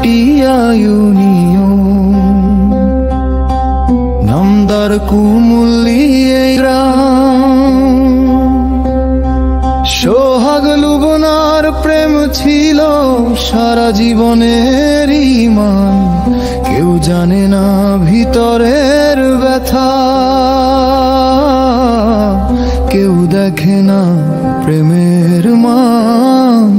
Karatia union নামদার কুমুলি এই গ্রাম। সোহাগ লুবনার প্রেম ছিল সারা জীবনের ইমান, কেউ জানে না ভিতরের ব্যথা, কেউ দেখে না প্রেমের মান।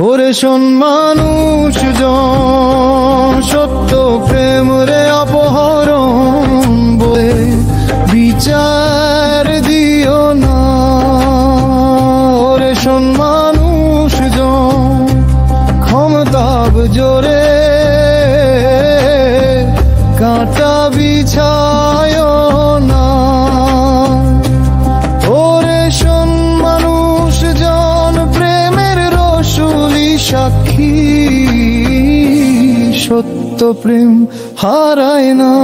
ওরে শোন মানুষ জন, সত্য প্রেম রে অপহরণ বলে বিচার দিও না। ওরে শোন মানুষ জন, ক্ষমতাব জোরে কাঁটা বিছায় না। ওরে শোন মানুষ জন, প্রেমের রসুলি সাক্ষী, সত্য প্রেম হারায় না।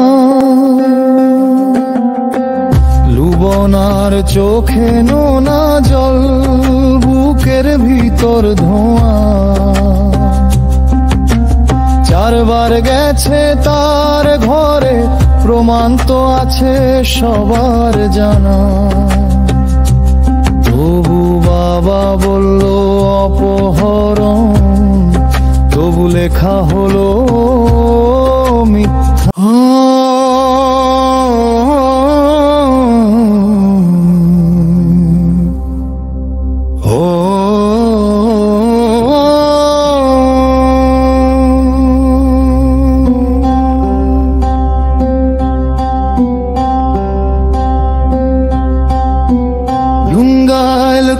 লুবনার চোখে নোনা জল, বুকের ভিতর ধোঁয়া, চারবার গেছে তার ঘরে, প্রমাণ তো আছে সবার জানা। তবু বাবা বলল অপহরণ, তবু লেখা হলো মিথ্যা।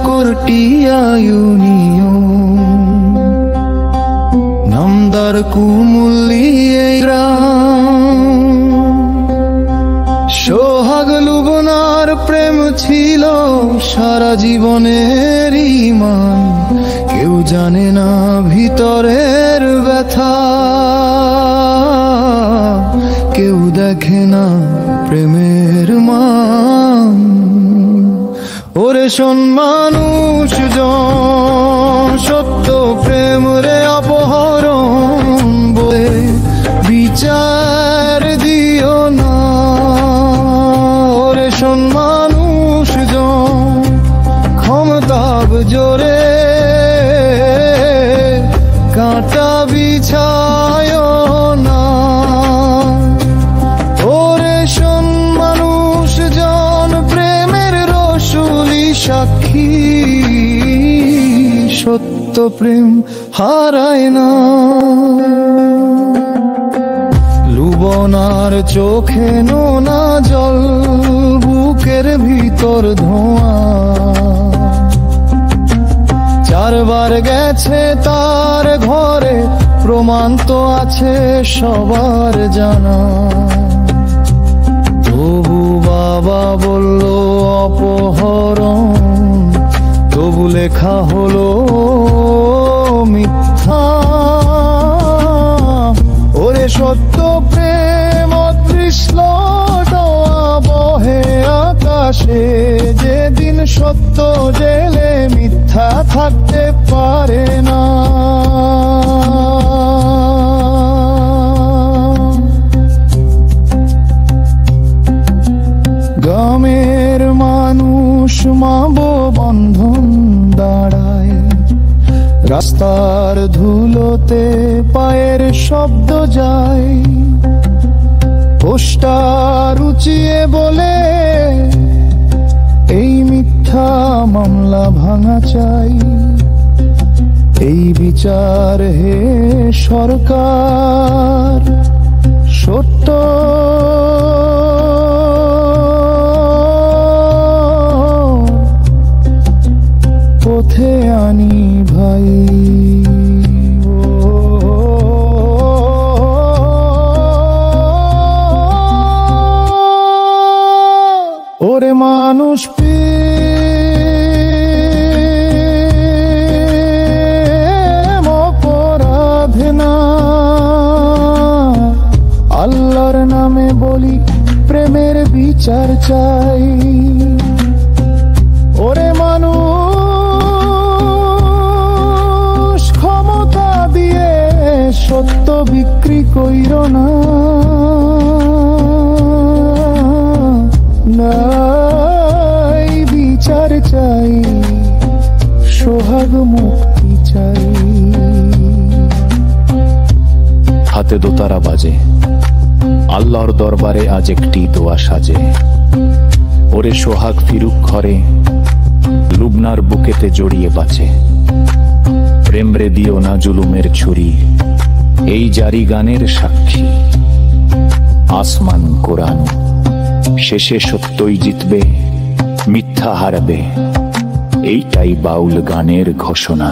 করটিয়া ইউনিয়ন নামদার কুমুলি এই গ্রাম। সোহাগ লুবনার প্রেম ছিল সারা জীবনের ইমান, কেউ জানে না ভিতরের ব্যথা, কেউ দেখে না প্রেমের মান। ওরে শোন মানুষ জন, সত্য প্রেম রে অপহরণ বলে বিচার দিও না। ওরে শোন মানুষ জন, ক্ষমতাব জোরে কাঁটা বিছায় না। ওরে শোন মানুষ জন, প্রেমের রসুলি সাক্ষী, সত্য প্রেম হারায় না। লুবনার চোখে নোনা জল, বুকের ভিতর ধোঁয়া, চারবার গেছে তার ঘরে, প্রমাণ তো আছে সবার জানা। তবু বাবা বলল অপহরণ, তবু লেখা হলো মিথ্যা। ওরে সত্য প্রেম অদৃশ্য বহে আকাশে, যেদিন সত্য জেলে মিথ্যা থাকতে পারে না। গ্রামের মানুষ মাবো বন্ধন দাঁড়ায়, রাস্তার ধুলোতে পায়ের শব্দ যায়, পোস্টার উঁচিয়ে বলে এই মিথ্যা মামলা ভাঙা চাই। এই বিচার হে সরকার, সত্য পথে আনি ভাই। ওরে মানুষ প্রেম অপরাধ না, আল্লাহর নামে বলি প্রেমের বিচার চাই। ওরে মানুষ ক্ষমতা দিয়ে বিক্রি কইর না, নাই বিচার চাই, সোহাগ মুক্তি চাই। হাতে দোতারা বাজে, আল্লাহর দরবারে আজ একটি দোয়া সাজে। ওরে সোহাগ ফিরুক ঘরে, লুবনার বুকেতে জড়িয়ে বাঁচে। প্রেম রে দিও না জুলুমের ছুরি, এই জারি গানের সাক্ষী। আসমান কোরআন, শেষে সত্যই জিতবে, মিথ্যা হারাবে, এইটাই বাউল গানের ঘোষণা।